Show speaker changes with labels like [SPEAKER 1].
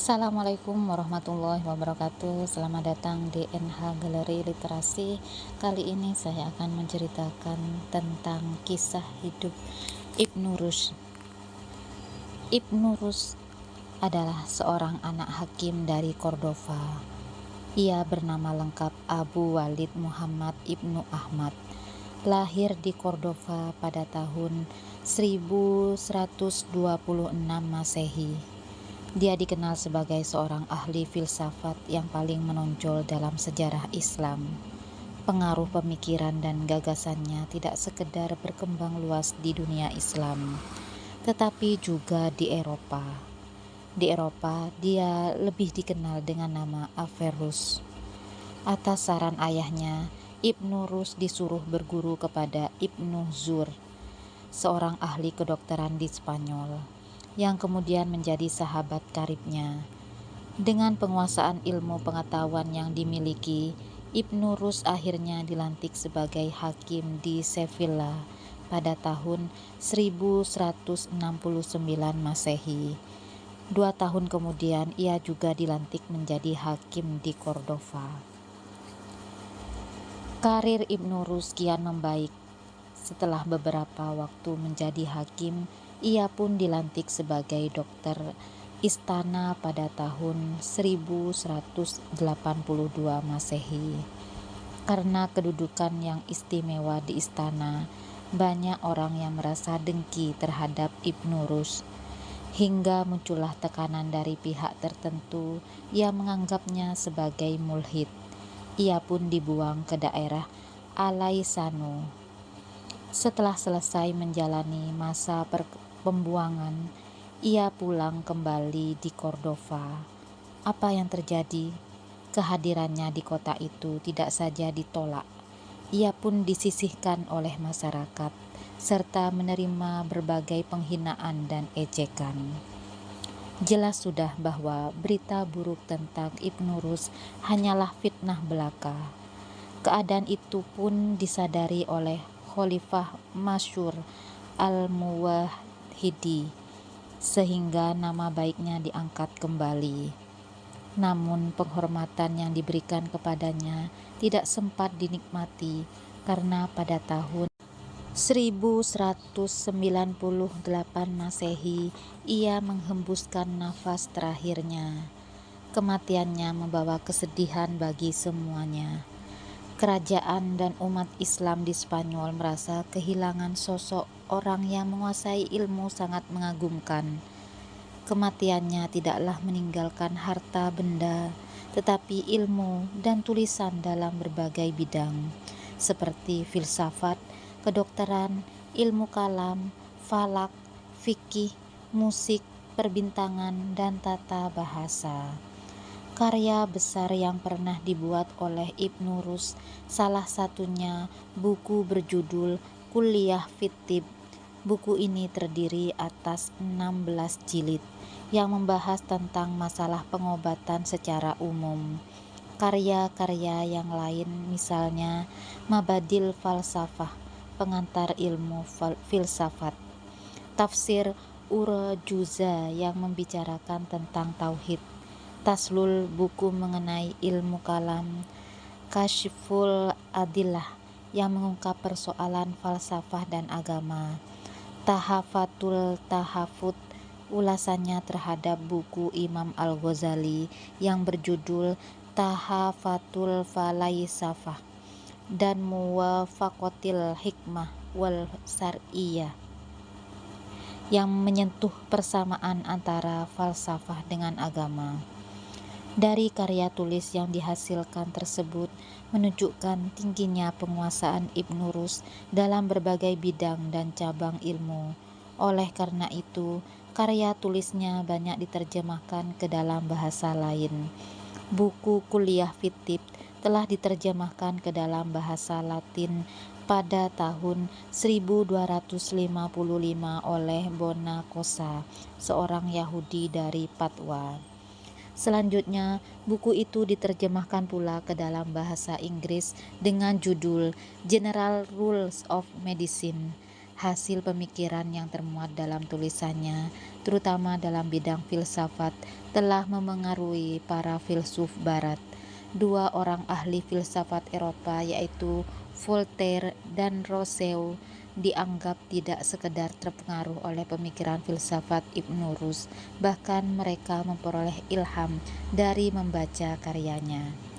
[SPEAKER 1] Assalamualaikum warahmatullahi wabarakatuh. Selamat datang di NH Galeri Literasi. Kali ini saya akan menceritakan tentang kisah hidup Ibnu Rushd. Ibnu Rushd adalah seorang anak hakim dari Cordova. Ia bernama lengkap Abu Walid Muhammad Ibnu Ahmad. Lahir di Cordova pada tahun 1126 Masehi. Dia dikenal sebagai seorang ahli filsafat yang paling menonjol dalam sejarah Islam. Pengaruh pemikiran dan gagasannya tidak sekedar berkembang luas di dunia Islam, tetapi juga di Eropa. Di Eropa, dia lebih dikenal dengan nama Averroes. Atas saran ayahnya, Ibnu Rushd disuruh berguru kepada Ibnu Zur, seorang ahli kedokteran di Spanyol, yang kemudian menjadi sahabat karibnya. Dengan penguasaan ilmu pengetahuan yang dimiliki, Ibnu Rushd akhirnya dilantik sebagai hakim di Sevilla pada tahun 1169 Masehi. 2 tahun kemudian ia juga dilantik menjadi hakim di Cordova. Karir Ibnu Rushd kian membaik. Setelah beberapa waktu menjadi hakim, ia pun dilantik sebagai dokter istana pada tahun 1182 Masehi. Karena kedudukan yang istimewa di istana, banyak orang yang merasa dengki terhadap Ibnu Rushd, hingga muncullah tekanan dari pihak tertentu yang menganggapnya sebagai mulhid. Ia pun dibuang ke daerah Aleissano. Setelah selesai menjalani masa pembuangan, ia pulang kembali di Cordova. Apa yang terjadi? Kehadirannya di kota itu tidak saja ditolak, ia pun disisihkan oleh masyarakat, serta menerima berbagai penghinaan dan ejekan. Jelas sudah bahwa berita buruk tentang Ibnu Rushd hanyalah fitnah belaka. Keadaan itu pun disadari oleh Khalifah Masyur Al-Muwahhidi, sehingga nama baiknya diangkat kembali. Namun penghormatan yang diberikan kepadanya tidak sempat dinikmati karena pada tahun 1198 Masehi ia menghembuskan nafas terakhirnya. Kematiannya membawa kesedihan bagi semuanya. Kerajaan dan umat Islam di Spanyol merasa kehilangan sosok orang yang menguasai ilmu sangat mengagumkan. Kematiannya tidaklah meninggalkan harta benda, tetapi ilmu dan tulisan dalam berbagai bidang, seperti filsafat, kedokteran, ilmu kalam, falak, fikih, musik, perbintangan, dan tata bahasa. Karya besar yang pernah dibuat oleh Ibnu Rushd, salah satunya buku berjudul Kulliyah fit Tibb. Buku ini terdiri atas 16 jilid yang membahas tentang masalah pengobatan secara umum. Karya-karya yang lain misalnya Mabadil Falsafah, pengantar ilmu filsafat, Tafsir Urjuza yang membicarakan tentang tauhid, Taslul, buku mengenai ilmu kalam, Kasyful Adillah yang mengungkap persoalan falsafah dan agama, Tahafatul Tahafut, ulasannya terhadap buku Imam Al-Ghazali yang berjudul Tahafatul Falaisafah, dan Muwafaqatil Hikmah wal Syar'iyah yang menyentuh persamaan antara falsafah dengan agama. Dari karya tulis yang dihasilkan tersebut menunjukkan tingginya penguasaan Ibnu Rushd dalam berbagai bidang dan cabang ilmu. Oleh karena itu, karya tulisnya banyak diterjemahkan ke dalam bahasa lain. Buku Kulliyah fit Tibb telah diterjemahkan ke dalam bahasa Latin pada tahun 1255 oleh Bonaccosa, seorang Yahudi dari Padua. Selanjutnya, buku itu diterjemahkan pula ke dalam bahasa Inggris dengan judul General Rules of Medicine. Hasil pemikiran yang termuat dalam tulisannya, terutama dalam bidang filsafat, telah memengaruhi para filsuf Barat. Dua orang ahli filsafat Eropa, yaitu Voltaire dan Rousseau, dianggap tidak sekedar terpengaruh oleh pemikiran filsafat Ibn Rushd, bahkan mereka memperoleh ilham dari membaca karyanya.